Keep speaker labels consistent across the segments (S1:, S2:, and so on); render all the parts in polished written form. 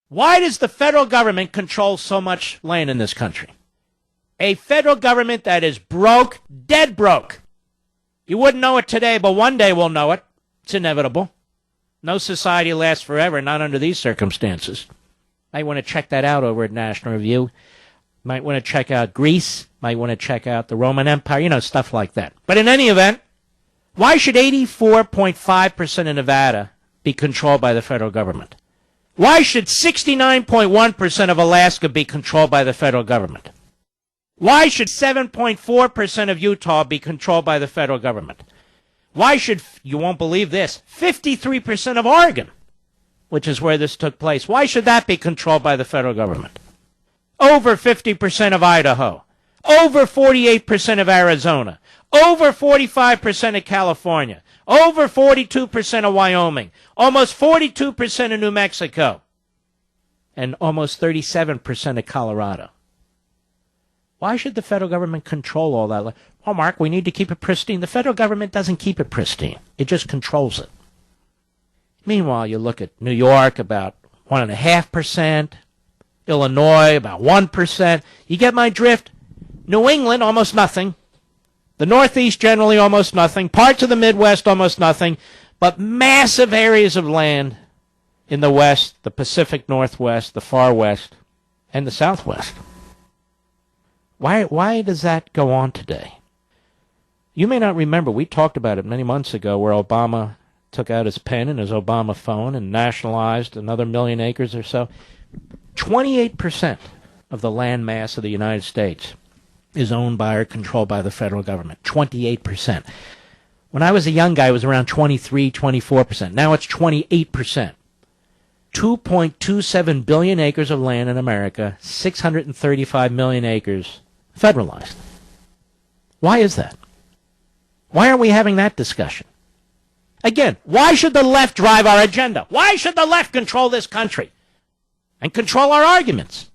S1: Why does the federal government control so much land in this country? A federal government that is broke, dead broke. You wouldn't know it today, but one day we'll know it. It's inevitable. No society lasts forever, not under these circumstances. Might want to check that out over at National Review. Might want to check out Greece. Might want to check out the Roman Empire, stuff like that. But in any event, why should 84.5% of Nevada be controlled by the federal government? Why should 69.1% of Alaska be controlled by the federal government? Why should 7.4% of Utah be controlled by the federal government? Why should, you won't believe this, 53% of Oregon, which is where this took place, why should that be controlled by the federal government? Over 50% of Idaho, over 48% of Arizona, over 45% of California, over 42% of Wyoming, almost 42% of New Mexico, and almost 37% of Colorado. Why should the federal government control all that? Oh, Mark, we need to keep it pristine. The federal government doesn't keep it pristine. It just controls it. Meanwhile, you look at New York, about 1.5%, Illinois, about 1%. You get my drift? New England, almost nothing. The Northeast, generally almost nothing. Parts of the Midwest, almost nothing. But massive areas of land in the West, the Pacific Northwest, the Far West, and the Southwest. Why does that go on today? You may not remember, we talked about it many months ago, where Obama took out his pen and his Obama phone and nationalized another 1 million acres or so. 28% of the land mass of the United States is owned by or controlled by the federal government. 28%. When I was a young guy, it was around 23, 24%. Now it's 28%. 2.27 billion acres of land in America, 635 million acres federalized. Why is that? Why aren't we having that discussion? Again, why should the left drive our agenda? Why should the left control this country and control our arguments?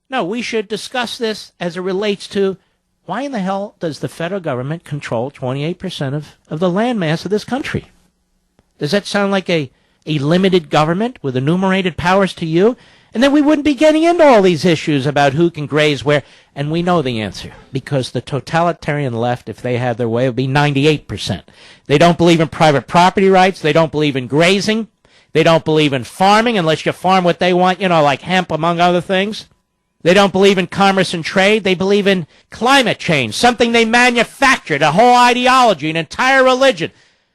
S1: No, we should discuss this as it relates to why in the hell does the federal government control 28% of the land mass of this country? Does that sound like a limited government with enumerated powers to you? And then we wouldn't be getting into all these issues about who can graze where. And we know the answer, because the totalitarian left, if they had their way, would be 98%. They don't believe in private property rights. They don't believe in grazing. They don't believe in farming unless you farm what they want, like hemp, among other things. They don't believe in commerce and trade. They believe in climate change, something they manufactured, a whole ideology, an entire religion.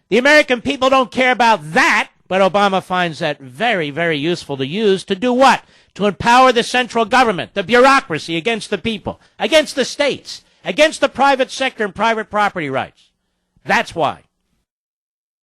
S1: The American people don't care about that. But Obama finds that very, very useful to use to do what? To empower the central government, the bureaucracy, against the people, against the states, against the private sector and private property rights. That's why.